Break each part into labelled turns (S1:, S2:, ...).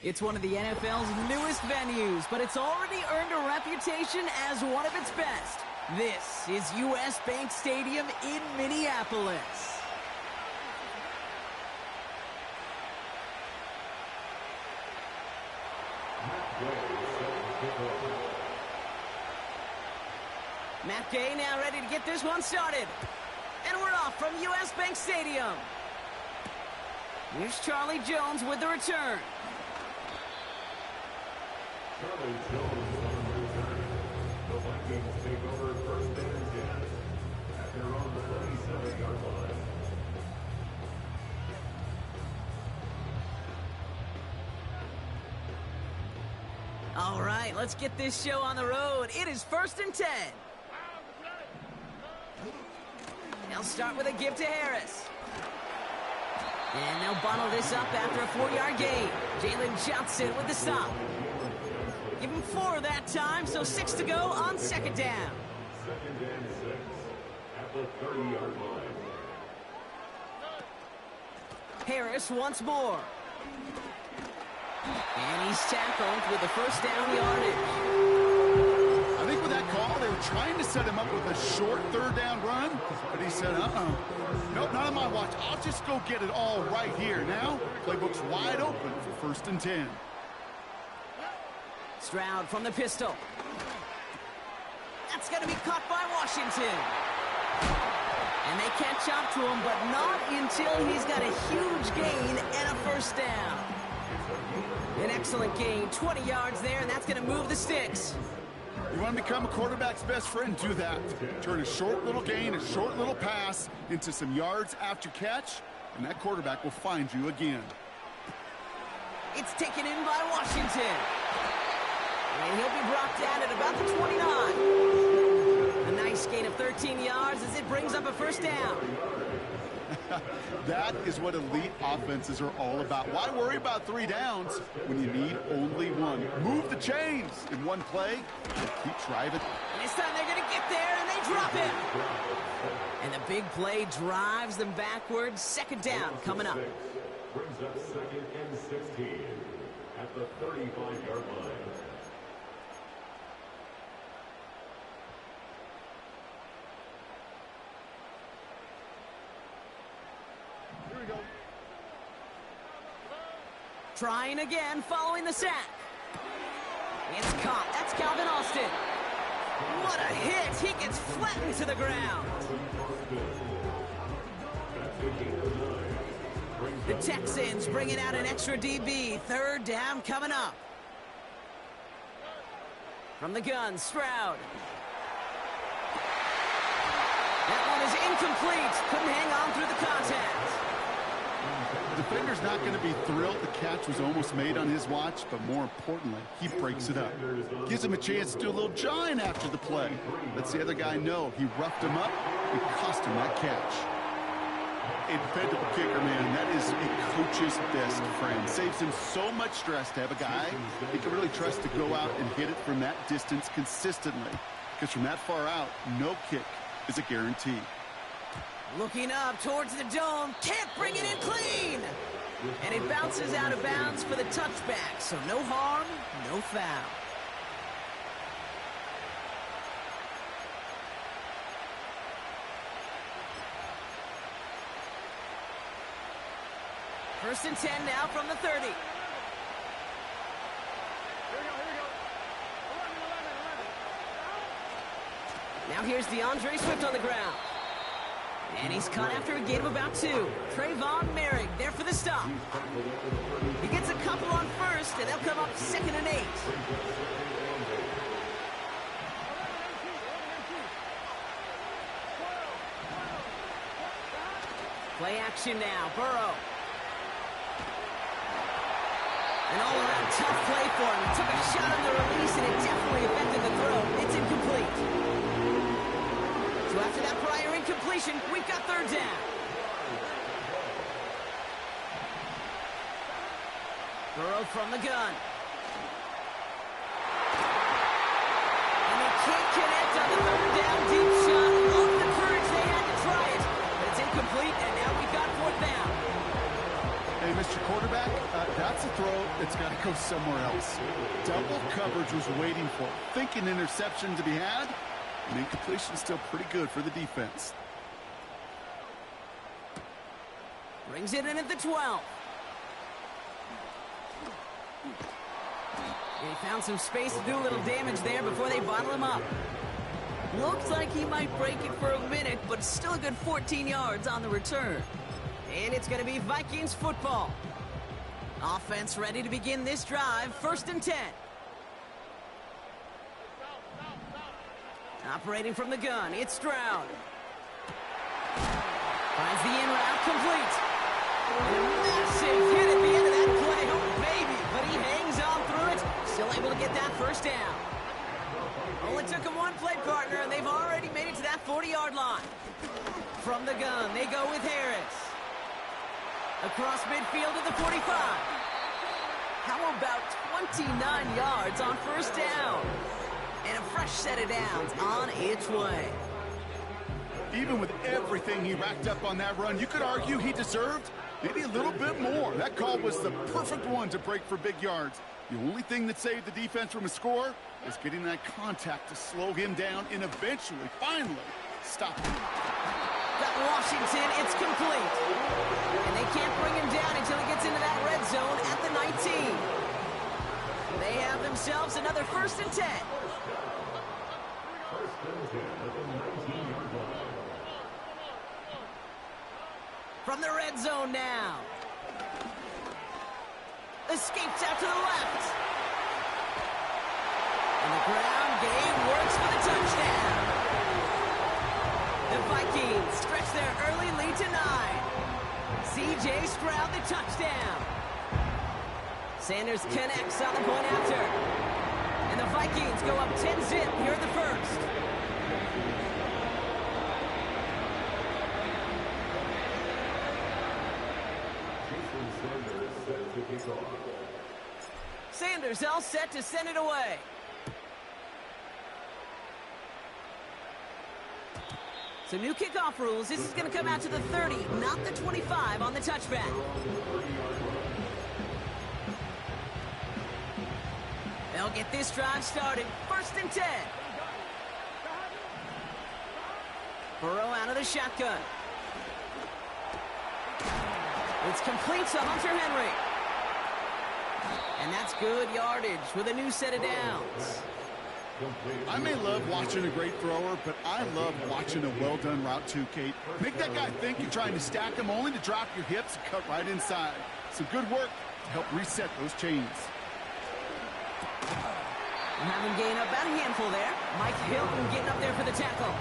S1: It's one of the NFL's newest venues, but it's already earned a reputation as one of its best. This is U.S. Bank Stadium in Minneapolis. Matt Gay now ready to get this one started. And we're off from U.S. Bank Stadium. Here's Charlie Jones with the return.
S2: Charlie Jones on the return. The Vikings take over first and 10 at their own 37-yard line.
S1: All right, let's get this show on the road. It is 1st and 10. They'll start with a give to Harris. And they'll bundle this up after a 4-yard gain. Jalen Johnson with the stop. Give him 4 that time, so 6 to go on 2nd down.
S2: 2nd and 6 at the 30-yard line.
S1: Harris once more. And he's tackled with the first down yardage.
S3: I think with that call, they were trying to set him up with a short 3rd down run, but he said, nope, not on my watch. I'll just go get it all right here. Now, playbook's wide open for 1st and 10.
S1: Stroud from the pistol. That's going to be caught by Washington. And they catch up to him, but not until he's got a huge gain and a 1st down. An excellent gain, 20 yards there, and that's going to move the sticks.
S3: You want to become a quarterback's best friend, do that. Turn a short little gain, a short little pass into some yards after catch, and that quarterback will find you again.
S1: It's taken in by Washington. And he'll be brought down at about the 29. A nice gain of 13 yards as it brings up a 1st down.
S3: That is what elite offenses are all about. Why worry about 3 downs when you need only 1? Move the chains in one play and keep driving.
S1: And this time they're going to get there, and they drop him. And the big play drives them backwards. 2nd down coming up.
S2: Brings up 2nd and 16 at the 35-yard line.
S1: Trying again following the sack. It's caught. That's Calvin Austin. What a hit. He gets flattened to the ground. The Texans bringing out an extra DB. 3rd down coming up. From the gun, Stroud. That one is incomplete. Couldn't hang on through the contact.
S3: The defender's not going to be thrilled the catch was almost made on his watch, but more importantly, he breaks it up. Gives him a chance to do a little jawing after the play. Lets the other guy know he roughed him up and cost him that catch. A dependable kicker, man, that is a coach's best friend. Saves him so much stress to have a guy he can really trust to go out and hit it from that distance consistently. Because from that far out, no kick is a guarantee.
S1: Looking up towards the dome. Can't bring it in clean. And it bounces out of bounds for the touchback. So no harm, no foul. First and 10 now from the 30. Now here's DeAndre Swift on the ground. And he's caught after a gain of about 2. Trayvon Merrick there for the stop. He gets a couple on 1st, and they'll come up 2nd and 8. Play action now, Burrow. An all-around tough play for him. He took a shot on the release, and it definitely affected the throw. It's incomplete. So after that prior incompletion, we've got 3rd down. Burrow from the gun. And they can't connect on the 3rd down deep shot. Love the courage they had to try it. But it's incomplete, and now we've got 4th down.
S3: Hey, Mr. Quarterback, that's a throw, it's got to go somewhere else. Double coverage was waiting for it. Thinking interception to be had. And incompletion still pretty good for the defense.
S1: Brings it in at the 12. He found some space to do a little damage there before they bottle him up. Looks like he might break it for a minute, but still a good 14 yards on the return. And it's going to be Vikings football. Offense ready to begin this drive. 1st and 10. Operating from the gun, it's Stroud. Finds the in route, complete. And a massive hit at the end of that play. Oh, baby. But he hangs on through it. Still able to get that 1st down. Only took him one play partner, and they've already made it to that 40-yard line. From the gun, they go with Harris. Across midfield to the 45. How about 29 yards on 1st down? And a fresh set of downs on its way.
S3: Even with everything he racked up on that run, you could argue he deserved maybe a little bit more. That call was the perfect one to break for big yards. The only thing that saved the defense from a score is getting that contact to slow him down and eventually, finally, stop him.
S1: Got Washington, it's complete. And they can't bring him down until he gets into that red zone at the 19. They have themselves another 1st and 10. From the red zone now. Escapes out to the left. And the ground game works for the touchdown. The Vikings stretch their early lead to 9. C.J. Stroud the touchdown. Sanders connects on the point after. And the Vikings go up 10-zip here in the 1st. Sanders all set to send it away. So new kickoff rules. This is going to come out to the 30, not the 25 on the touchback. They'll get this drive started. 1st and 10. Burrow out of the shotgun. It's complete to Hunter Henry. And that's good yardage with a new set of downs.
S3: I may love watching a great thrower, but I love watching a well-done route too, Kate. Make that guy think you're trying to stack him only to drop your hips and cut right inside. Some good work to help reset those chains.
S1: Having gained up about a handful there. Mike Hilton getting up there for the tackle.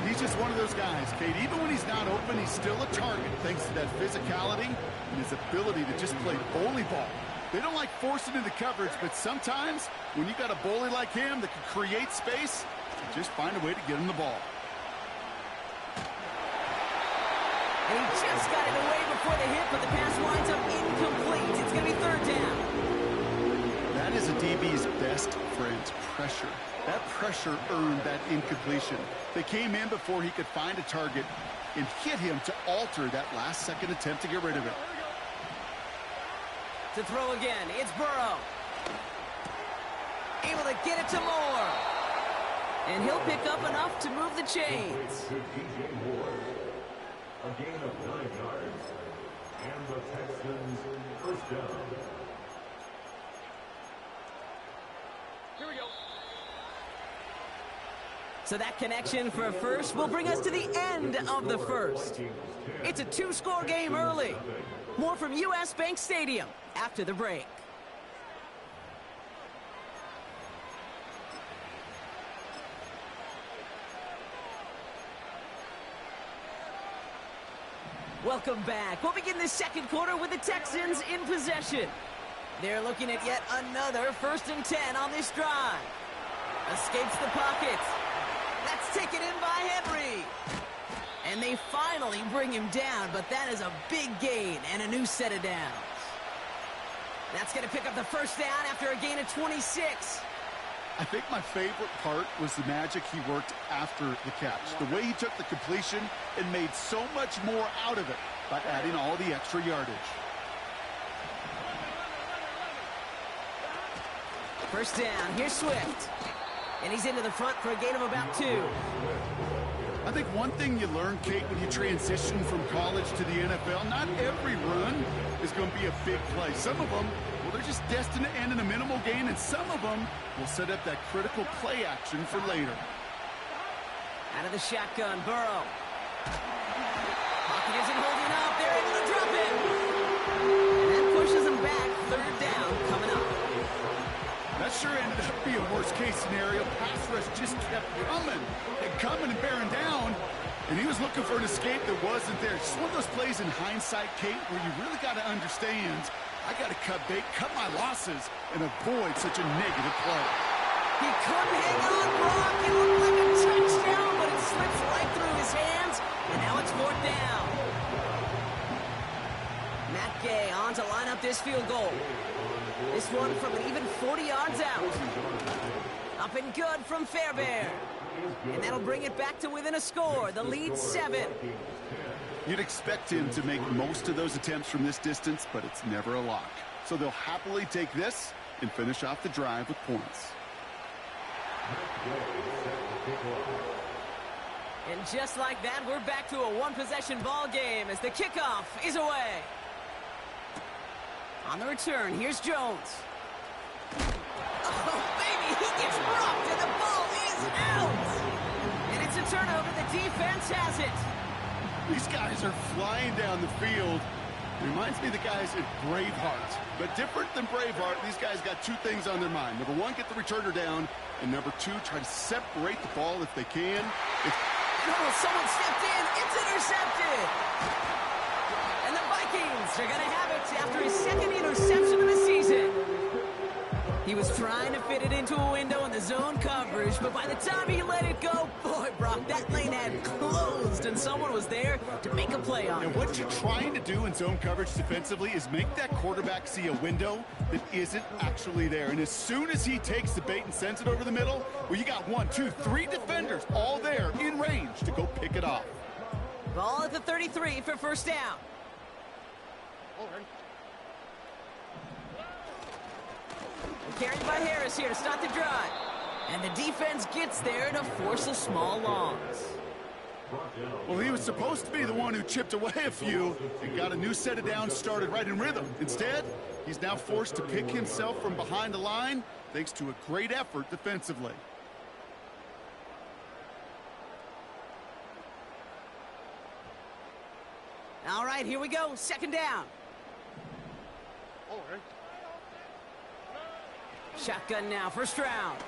S3: He's just one of those guys, Kate. Even when he's not open, he's still a target thanks to that physicality and his ability to just play bully ball. They don't like forcing into coverage, but sometimes when you got a bully like him that can create space, you just find a way to get him the ball.
S1: And he just got it away before the hit, but the pass winds up incomplete. It's going to be 3rd down.
S3: That is a DB's best friend, pressure. That pressure earned that incompletion. They came in before he could find a target and hit him to alter that last-second attempt to get rid of it.
S1: To throw again, it's Burrow. Able to get it to Moore. And he'll pick up enough to move the chains.
S2: A gain of 9 yards. And the Texans 1st down.
S1: Here we go. So that connection for a first will bring us to the end of the 1st. It's a 2-score game early. More from U.S. Bank Stadium after the break. Welcome back. We'll begin the 2nd quarter with the Texans in possession. They're looking at yet another 1st and 10 on this drive. Escapes the pocket. That's taken in by Henry. And they finally bring him down, but that is a big gain and a new set of downs. That's going to pick up the 1st down after a gain of 26.
S3: I think my favorite part was the magic he worked after the catch. The way he took the completion and made so much more out of it by adding all the extra yardage.
S1: First down, here's Swift. And he's into the front for a gain of about 2.
S3: I think one thing you learn, Kate, when you transition from college to the NFL, not every run is going to be a big play. Some of them, well, they're just destined to end in a minimal gain, and some of them will set up that critical play action for later.
S1: Out of the shotgun, Burrow. Pocket isn't holding up. They're able to drop it. And that pushes them back. Third down coming up.
S3: That sure ended up being a worst-case scenario. Pass rush just kept coming and bearing down, and he was looking for an escape that wasn't there. It's one of those plays in hindsight, Kate, where you really got to understand, I got to cut bait, cut my losses, and avoid such a negative play.
S1: He couldn't hang on, Brock. It looked like a touchdown, but it slips right through his hands, and now it's 4th down. Matt Gay on to line up this field goal. This one from an even 40 yards out. Up and good from Fairbairn. And that'll bring it back to within a score. The lead 7.
S3: You'd expect him to make most of those attempts from this distance, but it's never a lock. So they'll happily take this and finish off the drive with points.
S1: And just like that, we're back to a one-possession ball game as the kickoff is away. On the return, here's Jones. Oh, baby, he gets rocked and the ball is out. And it's a turnover. The defense has it.
S3: These guys are flying down the field. Reminds me of the guys at Braveheart. But different than Braveheart, these guys got 2 things on their mind. Number 1, get the returner down. And number 2, try to separate the ball if they can.
S1: Oh, someone stepped in. It's intercepted. And the Vikings are going to have it after his 2nd interception of the season. He was trying to fit it into a window in the zone coverage, but by the time he let it go, boy, Brock, that lane had closed, and someone was there to make a play on it.
S3: And what you're trying to do in zone coverage defensively is make that quarterback see a window that isn't actually there. And as soon as he takes the bait and sends it over the middle, well, you got 1, 2, 3 defenders all there in range to go pick it off.
S1: Ball at the 33 for first down. Carried by Harris here to start the drive. And the defense gets there to force a small loss.
S3: Well, he was supposed to be the one who chipped away a few and got a new set of downs started right in rhythm. Instead, he's now forced to pick himself from behind the line thanks to a great effort defensively.
S1: All right, here we go. 2nd down. Shotgun now, first round.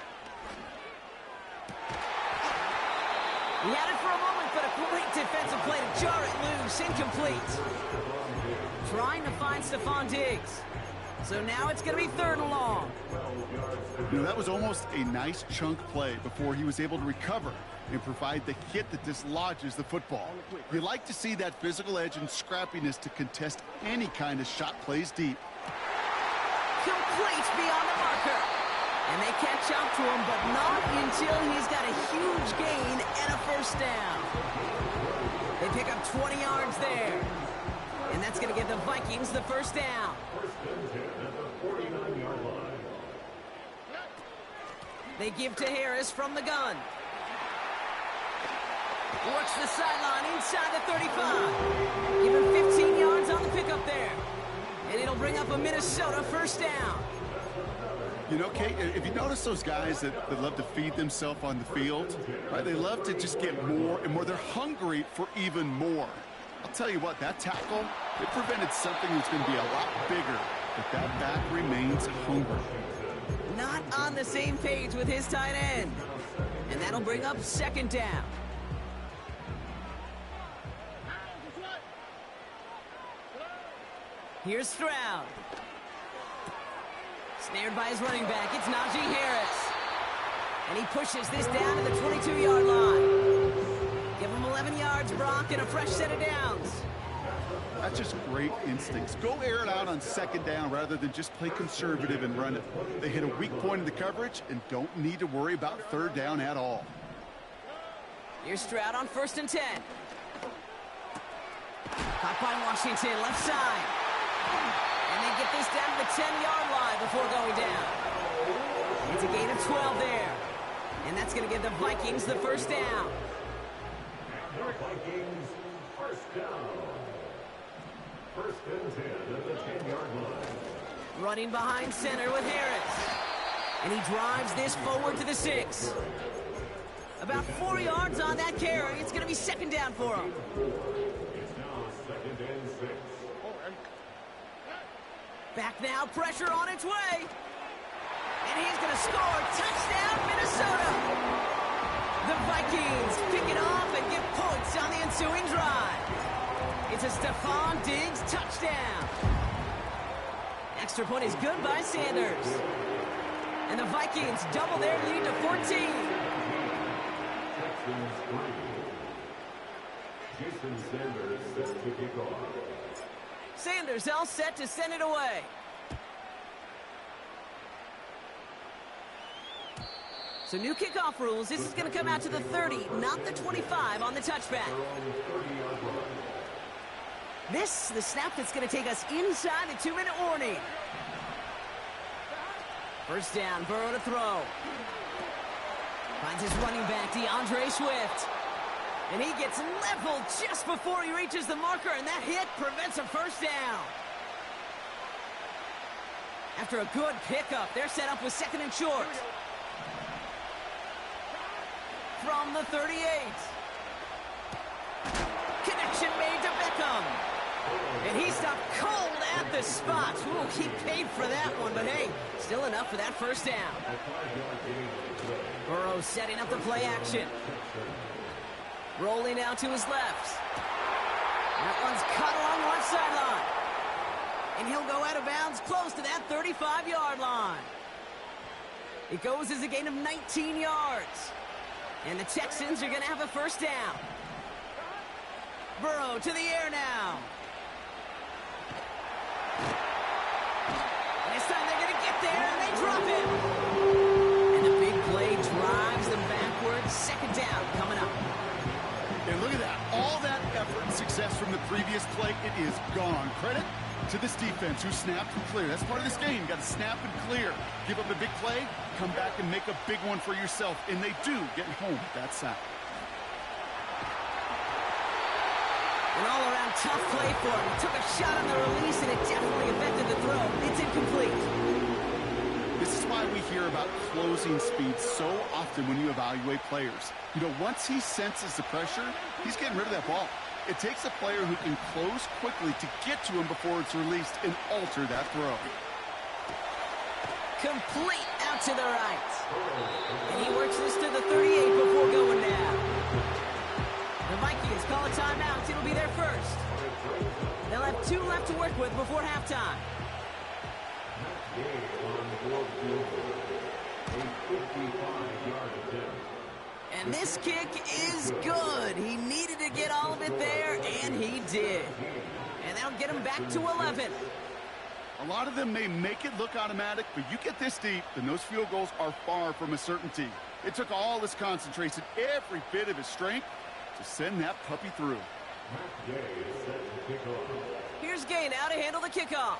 S1: He had it for a moment, but a great defensive play to jar it loose. Incomplete. Trying to find Stephon Diggs. So now it's going to be 3rd and long.
S3: You know, that was almost a nice chunk play before he was able to recover and provide the hit that dislodges the football. You like to see that physical edge and scrappiness to contest any kind of shot plays deep.
S1: Complete beyond the marker. And they catch up to him, but not until he's got a huge gain and a first down. They pick up 20 yards there. And that's going to give the Vikings the first down. They give to Harris from the gun. Works the sideline inside the 35. Give him 15 yards on the pickup there. And it'll bring up a Minnesota first down.
S3: You know, Kate, if you notice those guys that love to feed themselves on the field, right? They love to just get more and more. They're hungry for even more. I'll tell you what, that tackle, it prevented something that's going to be a lot bigger, but that back remains hungry.
S1: Not on the same page with his tight end. And that'll bring up 2nd down. Here's Stroud. Snared by his running back, it's Najee Harris. And he pushes this down to the 22-yard line. Give him 11 yards, Brock, and a fresh set of downs.
S3: That's just great instincts. Go air it out on 2nd down rather than just play conservative and run it. They hit a weak point in the coverage and don't need to worry about 3rd down at all.
S1: Here's Stroud on 1st and 10. Caught by Washington, left side. And they get this down to the 10-yard line before going down. It's a gain of 12 there. And that's going to give the Vikings the first down.
S2: The Vikings first down. First and 10 at the 10-yard line.
S1: Running behind center with Harris. And he drives this forward to the 6. About 4 yards on that carry. It's going to be second down for him.
S2: It's now second and 6.
S1: Back now, pressure on its way. And he's going to score. Touchdown, Minnesota. The Vikings pick it off and get points on the ensuing drive. It's a Stephon Diggs touchdown. Extra point is good by Sanders. And the Vikings double their lead to 14.
S2: Texans 3. Jason Sanders set to kick off.
S1: Sanders all set to send it away. So new kickoff rules. This is going to come out to the 30, not the 25 on the touchback. This, the snap that's going to take us inside the 2-minute warning. First down, Burrow to throw. Finds his running back, DeAndre Swift. And he gets leveled just before he reaches the marker, and that hit prevents a first down. After a good pickup, they're set up with second and short. From the 38. Connection made to Beckham. And he stopped cold at the spot. Ooh, he paid for that one, but hey, still enough for that first down. Burrow setting up the play action. Rolling out to his left. That one's cut along one sideline. And he'll go out of bounds close to that 35-yard line. It goes as a gain of 19 yards. And the Texans are going to have a first down. Burrow to the air now. And this time they're going to get there, and they drop him. And the big play drives them backwards. Second down coming up.
S3: And look at that. All that effort and success from the previous play, it is gone. Credit to this defense who snapped and cleared. That's part of this game. You got to snap and clear. Give up a big play, come back and make a big one for yourself. And they do get home with that sack.
S1: An all-around tough play for him. He took a shot on the release, and it definitely affected the throw. It's incomplete.
S3: This is why we hear about closing speed so often when you evaluate players. You know, once he senses the pressure, he's getting rid of that ball. It takes a player who can close quickly to get to him before it's released and alter that throw.
S1: Complete out to the right. And he works this to the 38 before going down. The Vikings call a timeout. It'll be their first. They'll have 2 left to work with before halftime. And this kick is good. He needed to get all of it there, and he did. And that'll get him back to 11.
S3: A lot of them may make it look automatic, but you get this deep, and those field goals are far from a certainty. It took all his concentration, every bit of his strength, to send that puppy through.
S1: Here's Gay now to handle the kickoff.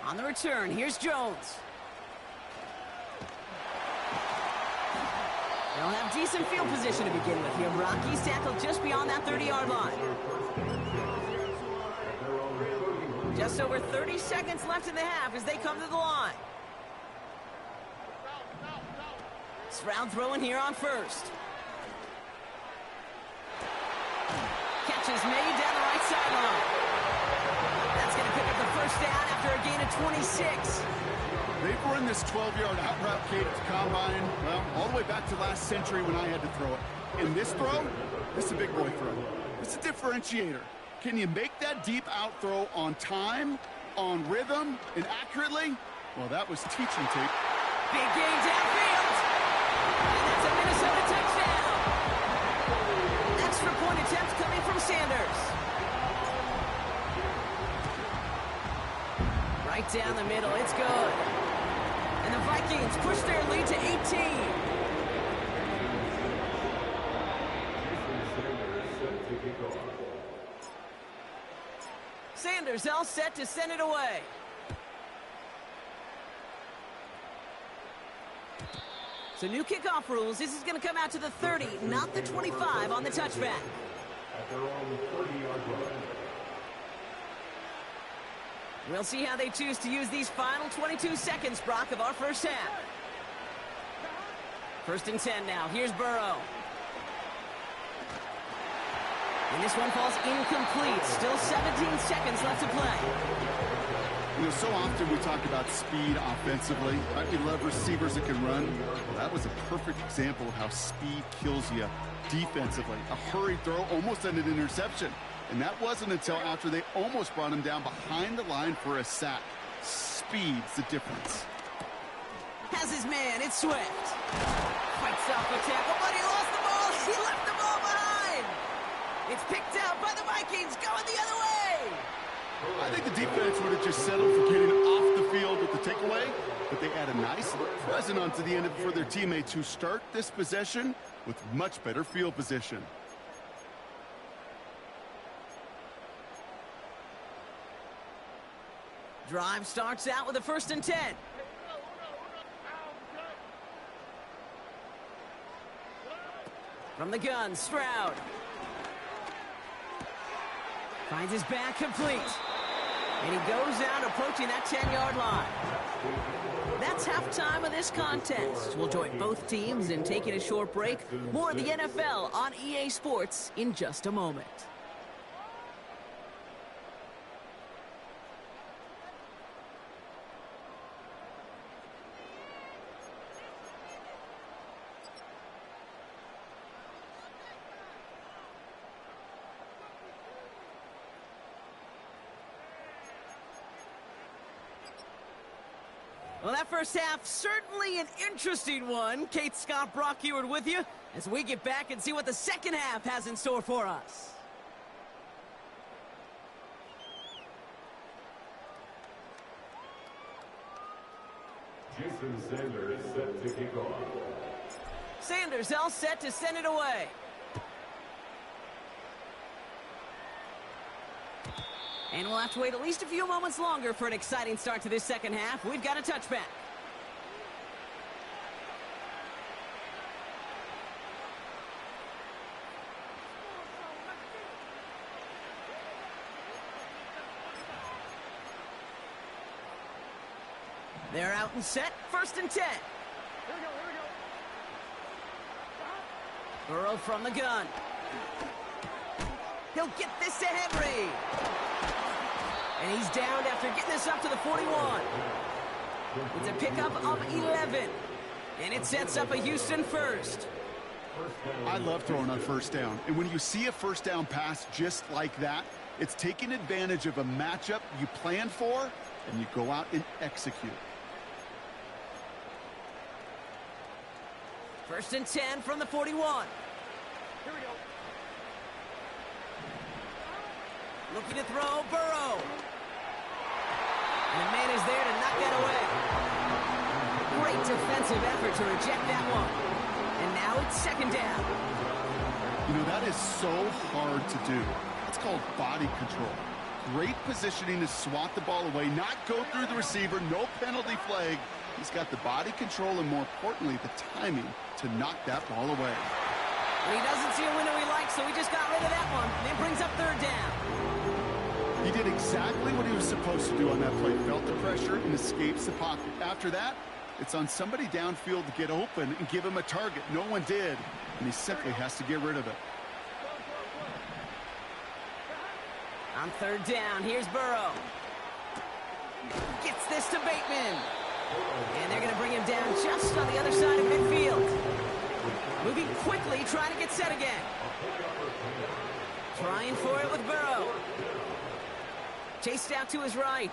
S1: On the return, here's Jones. They'll have decent field position to begin with here. Rockies tackled just beyond that 30-yard line. Just over 30 seconds left in the half as they come to the line. Stroud throwing here on first. Catch is made down the right sideline. That's going to pick up the first down after a gain of 26.
S3: They've run this 12-yard out route cake to combine, well, all the way back to last century when I had to throw it. In this throw, this is a big boy throw. It's a differentiator. Can you make that deep out throw on time, on rhythm, and accurately? Well, that was teaching tape.
S1: Big gain downfield. And that's a Minnesota touchdown. Extra point attempt coming from Sanders. Right down the middle, it's good. And the Vikings push their lead to 18. Sanders all set to send it away. So new kickoff rules. This is going to come out to the 30, not the 25 on the touchback.
S2: At their own 30-yard line.
S1: We'll see how they choose to use these final 22 seconds, Brock, of our first half. 1st and 10 now. Here's Burrow. And this one falls incomplete. Still 17 seconds left to play.
S3: You know, so often we talk about speed offensively, right? We love receivers that can run. Well, that was a perfect example of how speed kills you defensively. A hurried throw almost ended an interception. And that wasn't until after they almost brought him down behind the line for a sack. Speed's the difference.
S1: Has his man. It's Swift. Fights off the tackle, but he lost the ball. He left the ball behind. It's picked out by the Vikings, going the other way.
S3: I think the defense would have just settled for getting off the field with the takeaway, but they add a nice present onto the end of it for their teammates who start this possession with much better field position.
S1: Drive starts out with a 1st and 10. From the gun, Stroud. Finds his back complete. And he goes out approaching that 10-yard line. That's halftime of this contest. We'll join both teams in taking a short break. More of the NFL on EA Sports in just a moment. Well, that first half, certainly an interesting one. Kate, Scott, Brock here with you as we get back and see what the second half has in store for us.
S2: Jason Sanders set to kick off.
S1: Sanders all set to send it away. And we'll have to wait at least a few moments longer for an exciting start to this second half. We've got a touchback. They're out and set. 1st and 10. Burrow from the gun. He'll get this to Henry. And he's downed after getting this up to the 41. It's a pickup of 11. And it sets up a Houston first.
S3: I love throwing on 1st down. And when you see a 1st down pass just like that, it's taking advantage of a matchup you planned for, and you go out and execute.
S1: 1st and 10 from the 41. Here we go. Looking to throw, Burrow. And the man is there to knock that away. Great defensive effort to reject that one. And now it's 2nd down.
S3: You know, that is so hard to do. It's called body control. Great positioning to swat the ball away, not go through the receiver, no penalty flag. He's got the body control and, more importantly, the timing to knock that ball away.
S1: And he doesn't see a window he likes, so he just got rid of that one. And it brings up 3rd down.
S3: He did exactly what he was supposed to do on that play. Felt the pressure and escapes the pocket. After that, it's on somebody downfield to get open and give him a target. No one did, and he simply has to get rid of it.
S1: On 3rd down, here's Burrow. Gets this to Bateman. And they're going to bring him down just on the other side of midfield. Moving quickly, trying to get set again. Trying for it with Burrow. Chased out to his right.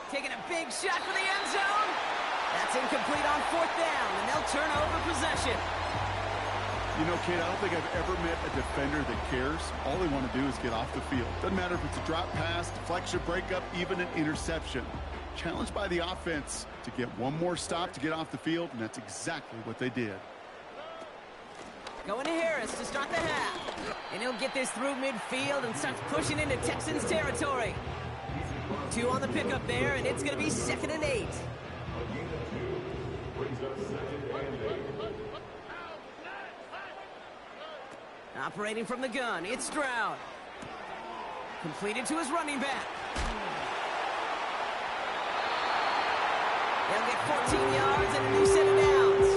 S1: Taking a big shot for the end zone. That's incomplete on 4th down, and they'll turn over possession.
S3: You know, Kate, I don't think I've ever met a defender that cares. All they want to do is get off the field. Doesn't matter if it's a drop pass, deflection, breakup, even an interception. Challenged by the offense to get one more stop to get off the field, and that's exactly what they did.
S1: Going to Harris to start the half. And he'll get this through midfield and starts pushing into Texans territory. 2 on the pickup there, and it's going to be 2nd and 8.
S2: Brings up 2nd and 8.
S1: Operating from the gun, it's Stroud. Completed to his running back. They'll get 14 yards and a new set of downs.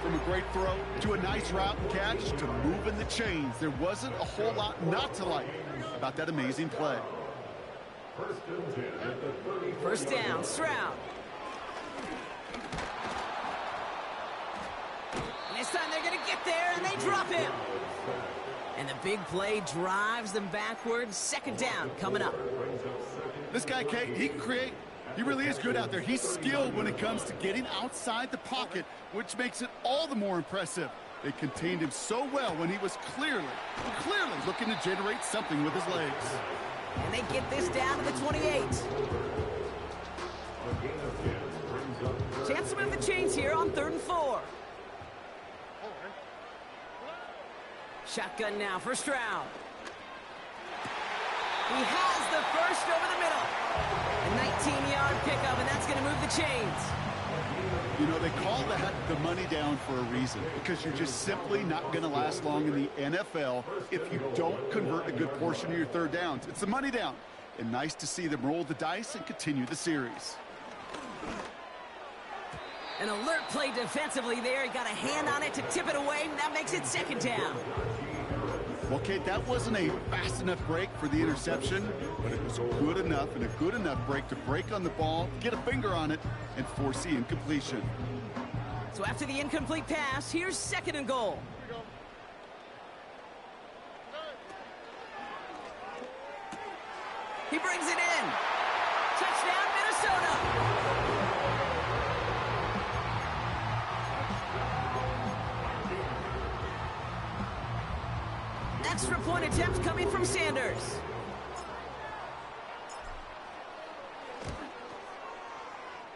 S3: From a great throw to a nice route and catch to moving the chains, there wasn't a whole lot not to like about that amazing play.
S1: First down, Stroud. And this time they're going to get there, and they drop him. And the big play drives them backwards. Second down coming up.
S3: This guy, Kate, he can create. He really is good out there. He's skilled when it comes to getting outside the pocket, which makes it all the more impressive. They contained him so well when he was clearly looking to generate something with his legs.
S1: And they get this down to the 28. Chance to move the chains here on 3rd and 4. Shotgun now for Stroud. He has the first over the middle. A 19-yard pickup, and that's going to move the chains.
S3: You know, they call that the money down for a reason, because you're just simply not going to last long in the NFL if you don't convert a good portion of your third downs. It's the money down, and nice to see them roll the dice and continue the series.
S1: An alert play defensively there. He got a hand on it to tip it away, and that makes it second down.
S3: Well, Kate, that wasn't a fast enough break for the interception, but it was good enough and a good enough break to break on the ball, get a finger on it, and force the incompletion.
S1: So after the incomplete pass, here's 2nd and goal. He brings it in. Touchdown, Minnesota. Extra point attempt coming from Sanders.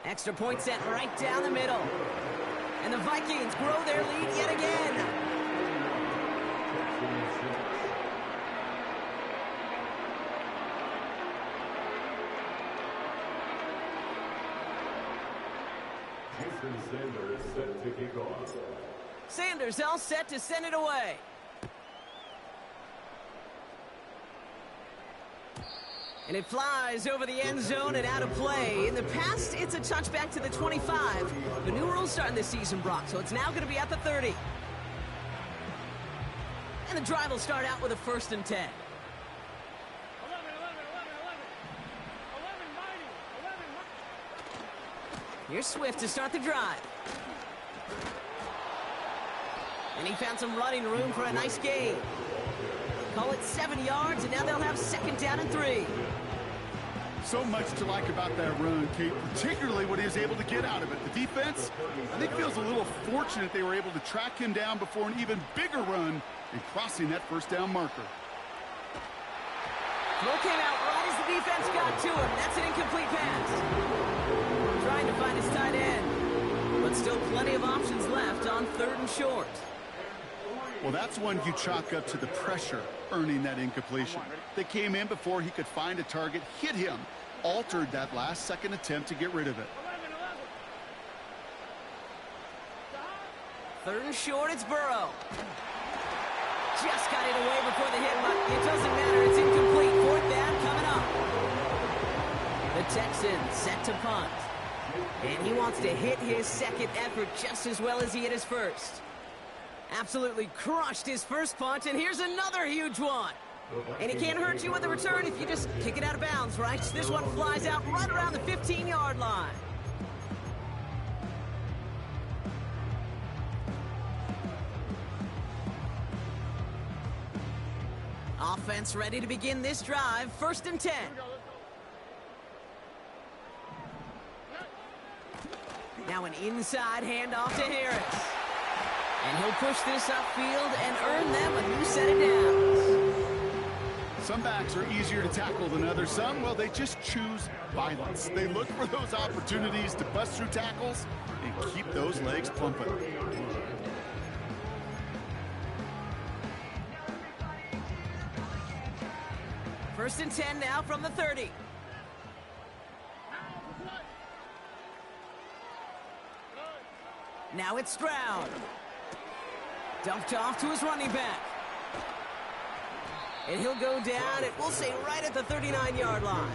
S1: Extra point set right down the middle. And the Vikings grow their lead yet again.
S2: Sanders set to kick off.
S1: Sanders all set to send it away. And it flies over the end zone and out of play. In the past, it's a touchback to the 25. The new rules starting this season, Brock, so it's now going to be at the 30. And the drive will start out with a 1st and 10. Here's Swift to start the drive. And he found some running room for a nice gain. Call it 7 yards, and now they'll have 2nd down and 3.
S3: So much to like about that run, Kate, particularly what he was able to get out of it. The defense, I think, feels a little fortunate they were able to track him down before an even bigger run and crossing that 1st down marker.
S1: Throw came out right as the defense got to him. That's an incomplete pass. Trying to find his tight end, but still plenty of options left on 3rd and short.
S3: Well, that's one you chalk up to the pressure earning that incompletion. They came in before he could find a target, hit him, altered that last-second attempt to get rid of it.
S1: 3rd and short, it's Burrow. Just got it away before the hit, but it doesn't matter. It's incomplete. 4th down coming up. The Texans set to punt. And he wants to hit his 2nd effort just as well as he hit his 1st. Absolutely crushed his 1st punt, and here's another huge one. And he can't hurt you with the return if you just kick it out of bounds, right? This one flies out right around the 15-yard line. Offense ready to begin this drive. 1st and 10. Now an inside handoff to Harris. And he'll push this upfield and earn them a new set of downs.
S3: Some backs are easier to tackle than others. Some, well, they just choose violence. They look for those opportunities to bust through tackles and keep those legs pumping.
S1: First and 10 now from the 30. Now it's Stroud. Dumped off to his running back. And he'll go down, and we'll say right at the 39-yard line.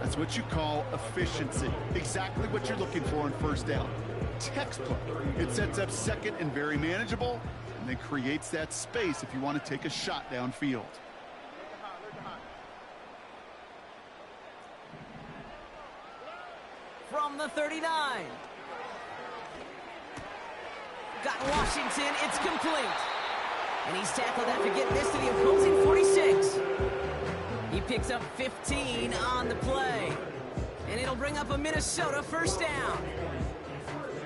S3: That's what you call efficiency. Exactly what you're looking for on first down. Textbook. It sets up second and very manageable, and then creates that space if you want to take a shot downfield.
S1: From the 39. Got Washington, it's complete. And he's tackled after getting this to the opposing 46. He picks up 15 on the play. And it'll bring up a Minnesota first down.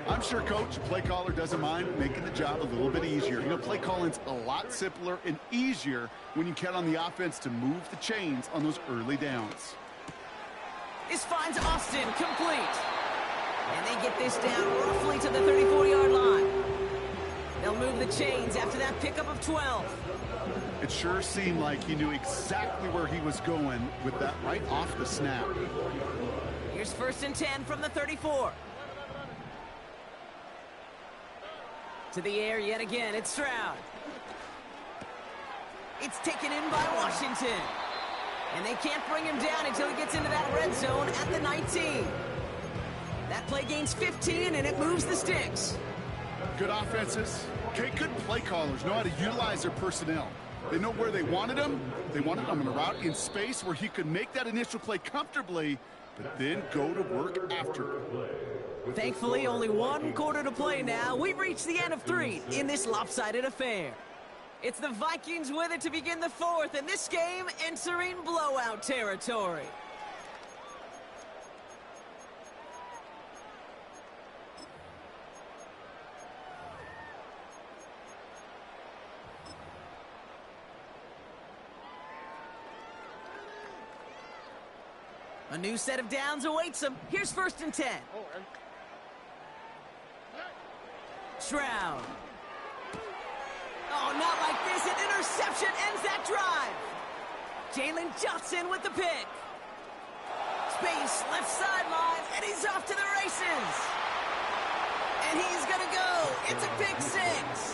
S3: I'm sure Coach, play caller, doesn't mind making the job a little bit easier. You know, play calling's a lot simpler and easier when you count on the offense to move the chains on those early downs.
S1: This finds Austin complete. And they get this down roughly to the 34-yard line. They'll move the chains after that pickup of 12.
S3: It sure seemed like he knew exactly where he was going with that right off the snap.
S1: Here's 1st and 10 from the 34. To the air yet again, it's Stroud. It's taken in by Washington. And they can't bring him down until he gets into that red zone at the 19. That play gains 15, and it moves the sticks.
S3: Good offenses. Okay, good play callers know how to utilize their personnel. They know where they wanted him. They wanted him in a route in space where he could make that initial play comfortably, but then go to work after.
S1: Thankfully, only one quarter to play now. We've reached the end of 3 in this lopsided affair. It's the Vikings with it to begin the 4th, and this game entering blowout territory. A new set of downs awaits him. Here's 1st and 10. Stroud. Oh, not like this. An interception ends that drive. Jalen Johnson with the pick. Space, left sideline, and he's off to the races. And he's going to go. It's a pick 6.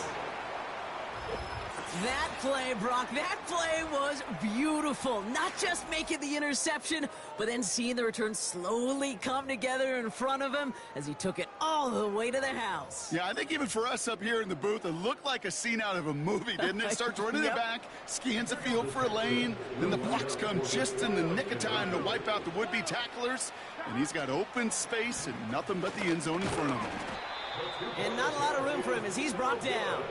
S1: That play, Brock, that play was beautiful. Not just making the interception, but then seeing the return slowly come together in front of him as he took it all the way to the house.
S3: Yeah, I think even for us up here in the booth, it looked like a scene out of a movie, didn't it? Starts running
S1: Yep.
S3: the back, scans the field for a lane, then the blocks come just in the nick of time to wipe out the would-be tacklers, and he's got open space and nothing but the end zone in front of him.
S1: And not a lot of room for him as he's brought down.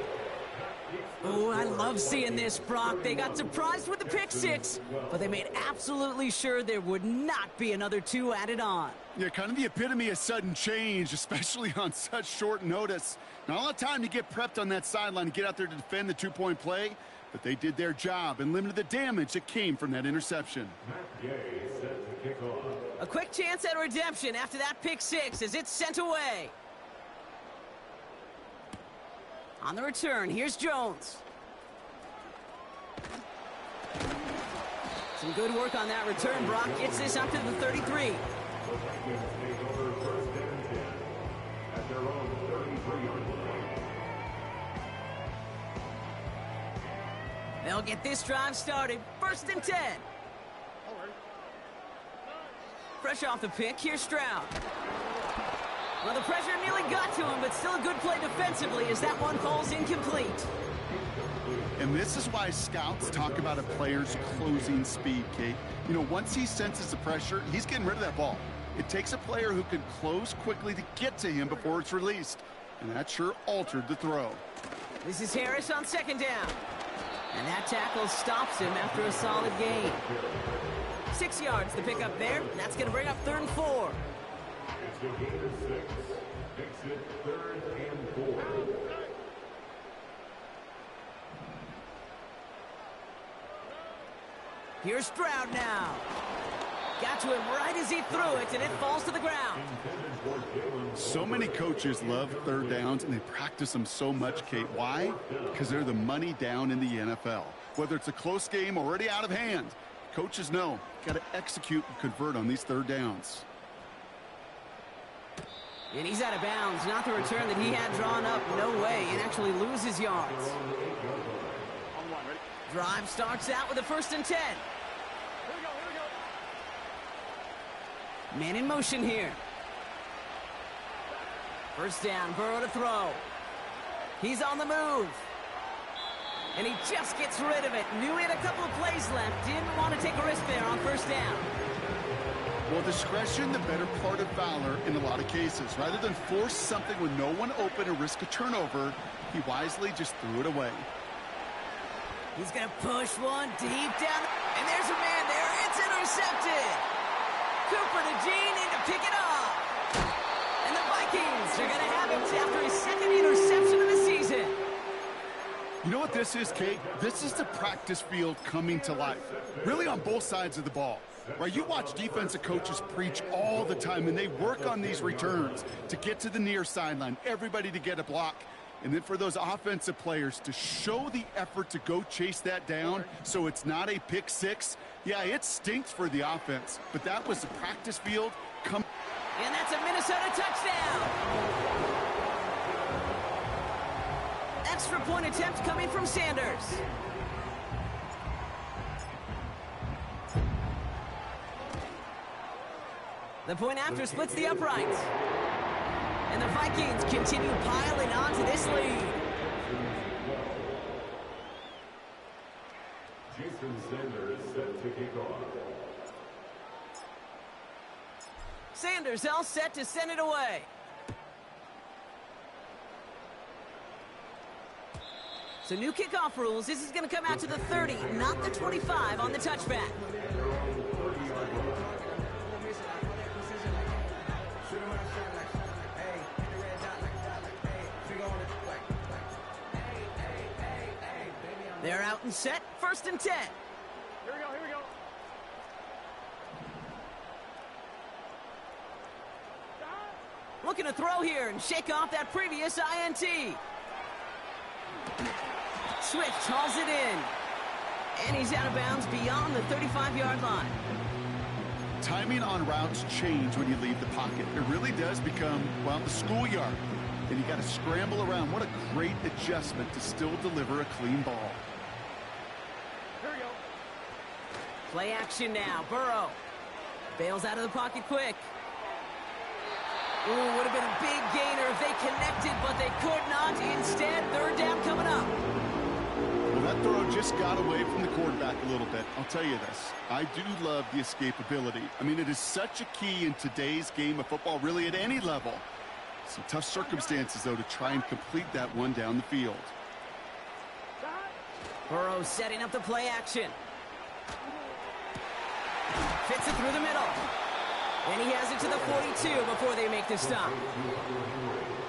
S1: Oh, I love seeing this, Brock. They got surprised with the pick 6, but they made absolutely sure there would not be another 2 added on.
S3: Yeah, kind of the epitome of sudden change, especially on such short notice. Not a lot of time to get prepped on that sideline to get out there to defend the 2-point play, but they did their job and limited the damage that came from that interception.
S1: A quick chance at redemption after that pick 6 as it's sent away. On the return, here's Jones. Some good work on that return. Brock gets this up to the 33. They'll get this drive started. 1st and 10. Fresh off the pick, here's Stroud. Well, the pressure nearly got to him, but still a good play defensively as that one falls incomplete.
S3: And this is why scouts talk about a player's closing speed, Kate. You know, once he senses the pressure, he's getting rid of that ball. It takes a player who can close quickly to get to him before it's released. And that sure altered the throw.
S1: This is Harris on 2nd down. And that tackle stops him after a solid gain. 6 yards to pick up there. And that's going to bring up 3rd and 4.
S2: It's a gain of 6. Makes it 3rd and 4.
S1: Here's Stroud now. Got to him right as he threw it, and it falls to the ground.
S3: So many coaches love 3rd downs, and they practice them so much, Kate. Why? Because they're the money down in the NFL. Whether it's a close game already out of hand, coaches know, got to execute and convert on these 3rd downs.
S1: And he's out of bounds. Not the return that he had drawn up. No way. It actually loses yards. Drive starts out with a 1st and 10.
S4: Here we go.
S1: Man in motion here. 1st down, Burrow to throw. He's on the move. And he just gets rid of it. Knew he had a couple of plays left. Didn't want to take a risk there on 1st down.
S3: Well, discretion, the better part of valor in a lot of cases. Rather than force something with no one open and risk a turnover, he wisely just threw it away.
S1: He's going to push one deep down. And there's a man there. It's intercepted. Cooper to Gene in to pick it up. And the Vikings are going to have it after his 2nd interception of the season.
S3: You know what this is, Kate? This is the practice field coming to life. Really on both sides of the ball. Right, you watch defensive coaches preach all the time, and they work on these returns to get to the near sideline, everybody to get a block. And then for those offensive players to show the effort to go chase that down so it's not a pick six. Yeah, it stinks for the offense, but that was the practice field.
S1: And that's a Minnesota touchdown. Extra point attempt coming from Sanders. The point after splits the uprights. And the Vikings continue piling on to this lead.
S2: Jason Sanders set to kick off.
S1: Sanders all set to send it away. So new kickoff rules. This is going to come out to the 30, not the 25 on the touchback. They're out and set. 1st and 10.
S4: Here we go.
S1: Looking to throw here and shake off that previous INT. Swift hauls it in. And he's out of bounds beyond the 35-yard line.
S3: Timing on routes change when you leave the pocket. It really does become, well, the schoolyard. And you got to scramble around. What a great adjustment to still deliver a clean ball.
S4: Here we go.
S1: Play action now. Burrow bails out of the pocket quick. Ooh, would have been a big gainer if they connected, but they could not. Instead, 3rd down coming up.
S3: Well, that throw just got away from the quarterback a little bit. I'll tell you this. I do love the escapability. I mean, it is such a key in today's game of football, really at any level. Some tough circumstances, though, to try and complete that one down the field.
S1: Burrow setting up the play action. Fits it through the middle. And he has it to the 42 before they make the stop.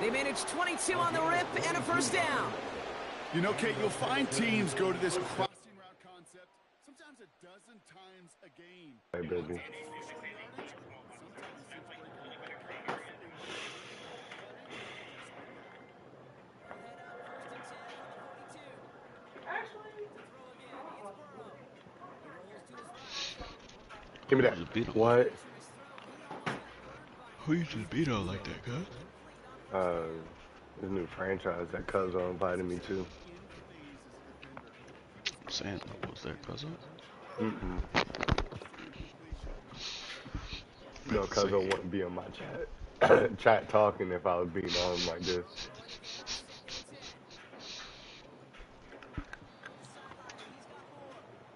S1: They manage 22 on the rip and a 1st down.
S3: You know, Kate, you'll find teams go to this crossing route concept sometimes a dozen times a game.
S5: Hey, baby. Give me that. What?
S6: Who you just beat out like that, cuz?
S5: This new franchise that Cuzzo invited me to.
S6: Saying, was that Cuzzo?
S5: No, Cuzzo wouldn't be on my chat. Chat talking if I was being on like this.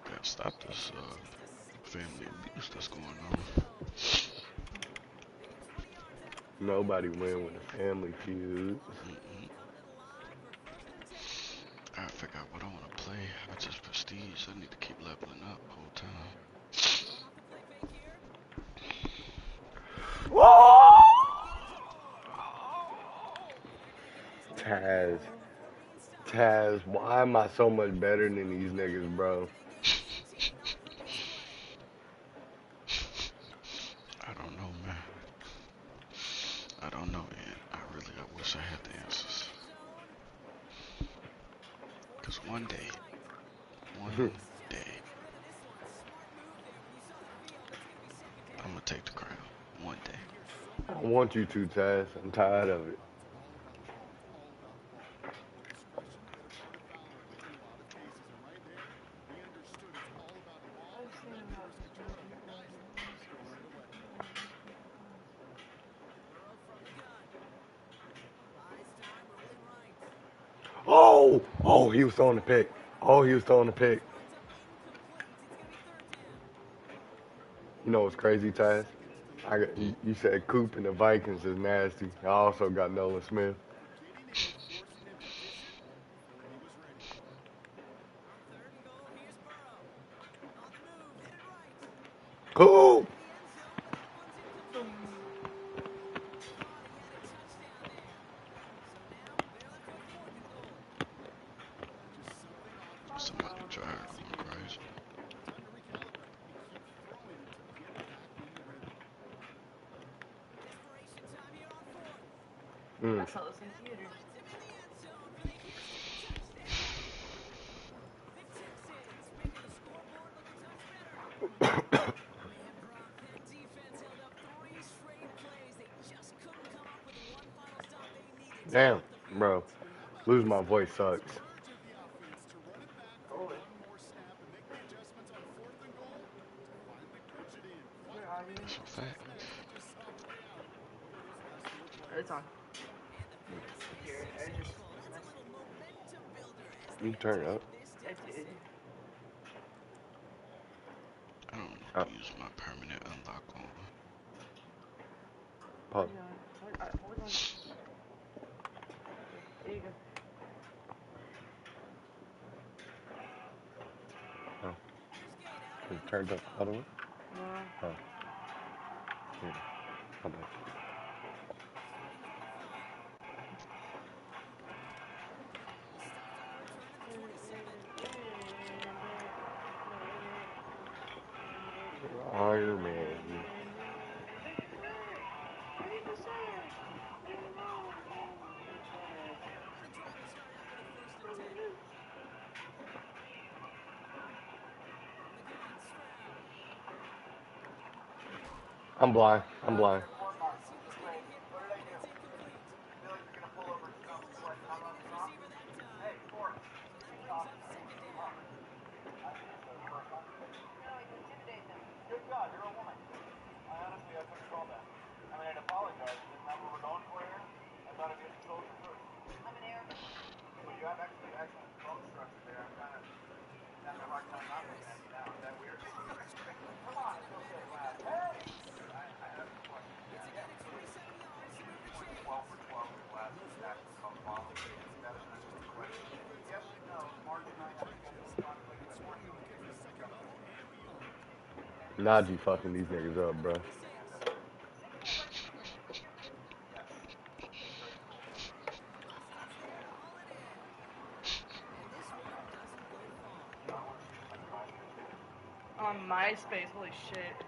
S6: Gotta stop this family abuse that's going on.
S5: Nobody win with a family feud.
S6: I gotta figure out what I want to play. I just prestige. I need to keep leveling up the whole time.
S5: Taz, why am I so much better than these niggas, bro?
S6: I don't know, man. I don't know, man. I wish I had the answers. Cause one day, I'm gonna take the crown. One day.
S5: I want you to, Taz. I'm tired of it. Oh, oh, he was throwing the pick. Oh, he was throwing the pick. You know what's crazy, Taz? You said Coop and the Vikings is nasty. I also got Nolan Smith. Coop!
S6: Somebody drive going crazy.
S5: Mm.
S7: That's not the same theater.
S5: Damn, bro. Losing my voice sucks.
S7: Totally. Where are you?
S6: That's a fact.
S7: It's on. Here, I just messed.
S5: You can turn it up.
S7: I did.
S6: I don't know how
S5: Oh,
S6: to use my permanent unlock on.
S5: pause.
S7: Hold on. There you go.
S5: Oh. Is it turned up all the way?
S7: No.
S5: Oh. Here. Hold on. Iron Man. I'm blind. I'm blind. Najee fucking these niggas up, bro.
S7: On MySpace, holy shit.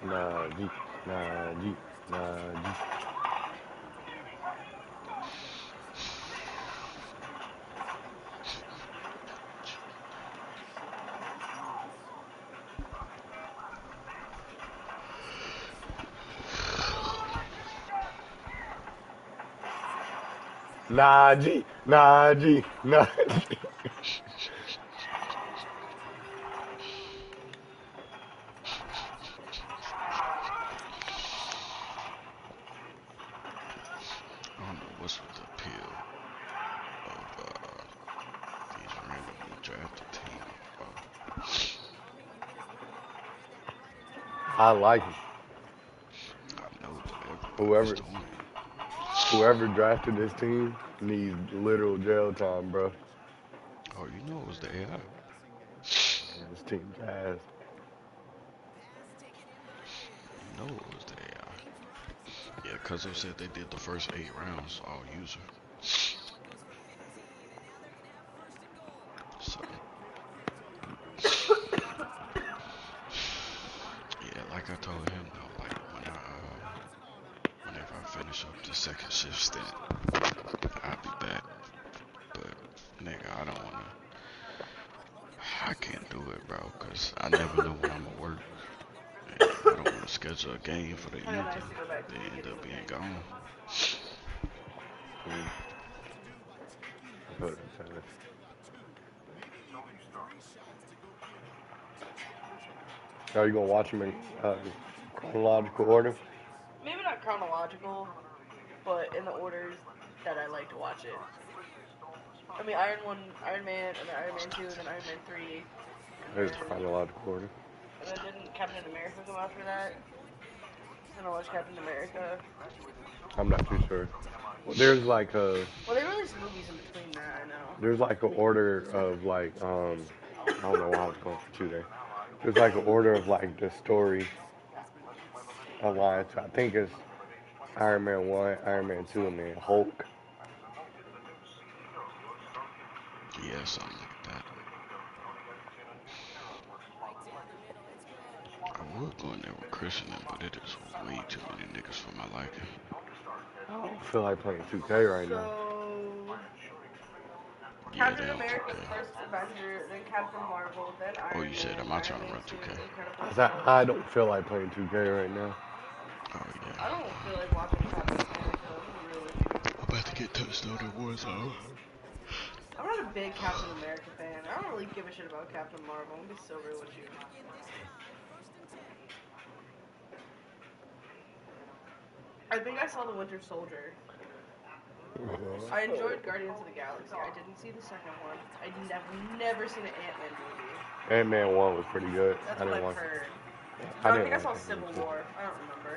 S5: Najee. Najee. Najee. Najee. Najee. Najee.
S6: I don't know what's with the appeal of these randomly drafted teams, bro.
S5: I like it.
S6: I know, but everybody's
S5: Whoever
S6: doing it.
S5: whoever drafted this team needs literal jail time, bro.
S6: Oh, you know it was the AI.
S5: This team's ass.
S6: You know it was the AI. Yeah, Cuzzo said they did the first 8 rounds all user. So yeah, like I told him though, like whenever I finish up the second shift stint, I'll be back. But nigga, I can't do it, bro, cause I never know when I'ma work, and I don't want to schedule a game for the
S7: Kind of nice
S6: evening,
S7: to go back to
S6: then
S7: the
S6: end
S7: beginning
S6: up
S7: of the
S6: being
S7: game.
S6: gone.
S5: Mm. Hold on, Tyler. Are you gonna watch them in chronological order?
S7: Maybe not chronological, but in the orders that I like to watch it. I mean, Iron Man, and then Iron Man 2, and then Iron Man 3,
S5: There's
S7: and then,
S5: chronological order.
S7: and then didn't Captain America come after that? Then I watched Captain America.
S5: I'm not too sure. Well, there's like a
S7: Well, they released movies in between that, I know.
S5: there's like an order of like I don't know why I was going for 2 days. There's like an order of like the story alliance. I think it's Iron Man 1, Iron Man 2, and then Hulk.
S6: Yeah, something like that. I would go in there with Christian, but it is way too many niggas for my liking.
S5: I don't feel like playing 2K right now.
S7: So,
S6: Yeah,
S7: Captain
S6: they on
S7: America,
S6: 2K.
S7: first Avenger, then Captain Marvel, then
S6: Oh,
S7: Iron
S6: you said,
S7: Man,
S6: am I
S7: Iron
S6: trying to
S7: Man
S6: run
S7: 2,
S6: 2K?
S7: Incredible Hulk.
S5: I don't feel like playing 2K right now.
S6: Oh,
S7: I
S6: yeah.
S7: don't feel like watching Captain America, I'm gonna be real with you.
S6: I'm about to get touched on in Warzone.
S7: I'm not a big Captain America fan. I don't really give a shit about Captain Marvel, I'm gonna be so real with you. I think I saw The Winter Soldier. I enjoyed Guardians of the Galaxy. I didn't see the second one. I'd never seen an Ant-Man movie.
S5: Ant-Man 1 was pretty good.
S7: That's
S5: I
S7: what
S5: didn't
S7: I've
S5: watch
S7: heard.
S5: it.
S7: No, I
S5: didn't
S7: think I
S5: watch
S7: saw
S5: Ant-Man
S7: Civil
S5: 2.
S7: War. I don't remember.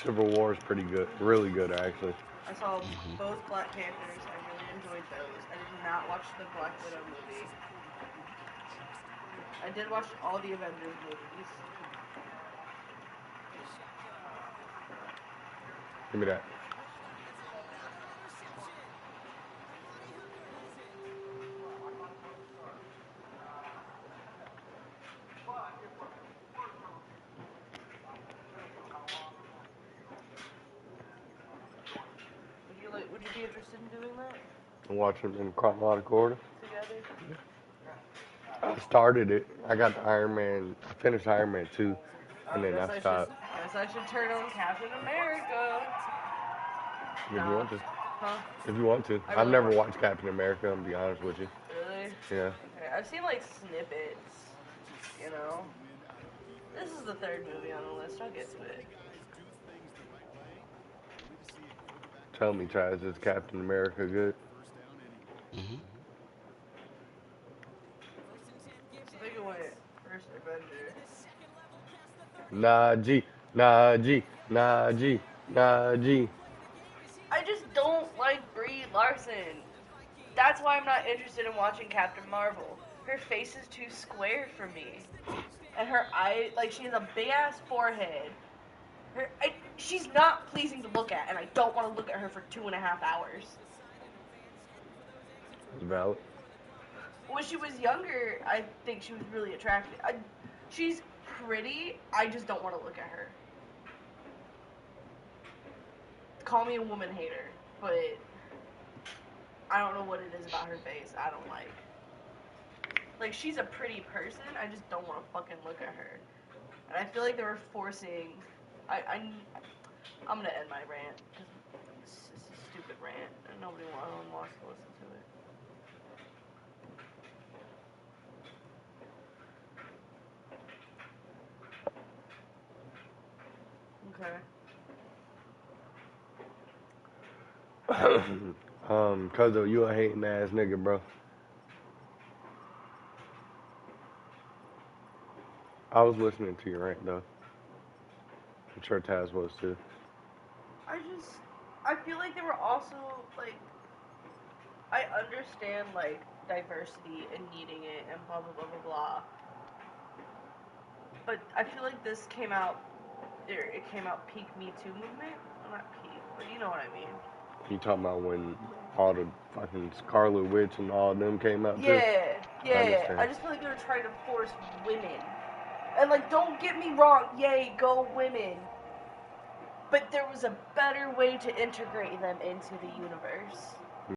S5: Civil War is pretty good. Really good, actually.
S7: I saw
S6: Mm-hmm.
S7: both Black Panthers. I really enjoyed those. I did not watch the Black Widow movie. I did watch all the Avengers movies.
S5: Give me that.
S7: Would you be interested in doing that
S5: I'm watching them in chronological order.
S7: together?
S5: I started it. I got the Iron Man. I finished Iron Man 2, and then
S7: Guess
S5: I stopped.
S7: guess I should turn on Captain America.
S5: If you
S7: Nah.
S5: want to.
S7: Huh?
S5: If you want to.
S7: I
S5: I've
S7: really
S5: never
S7: want-
S5: watched Captain America, I'm be honest with you.
S7: Really?
S5: Yeah.
S7: Okay. I've seen like snippets. You know. This is the third movie on the list. I'll get to it.
S5: Tell me, Chaz, is Captain America good?
S6: Mm-hmm.
S7: I think it went first Avenger.
S5: Nah, G. Nah, G. Nah, G. Nah, G.
S7: I just don't like Brie Larson. That's why I'm not interested in watching Captain Marvel. Her face is too square for me. And her eye, like, she has a big ass forehead. She's not pleasing to look at, and I don't want to look at her for 2.5 hours.
S5: It's valid.
S7: When she was younger, I think she was really attractive. She's pretty, I just don't want to look at her. Call me a woman hater, but I don't know what it is about her face I don't like. Like, she's a pretty person, I just don't want to fucking look at her. And I feel like they were forcing... I'm gonna end my rant, because it's a stupid rant, and no one wants to listen to it. Okay.
S5: Cuzzo, you a hating ass nigga, bro. I was listening to your rant, though. I'm sure Taz was, too.
S7: I feel like they were also, like, I understand, like, diversity and needing it and blah, blah, blah, blah, blah. But I feel like this came out, it came out peak Me Too movement. Well, not peak, but you know what I mean.
S5: You talking about when all the fucking Scarlet Witch and all of them came out, too?
S7: Yeah.
S5: understand.
S7: I just feel like they were trying to force women. And, like, don't get me wrong, yay, go women. But there was a better way to integrate them into the universe.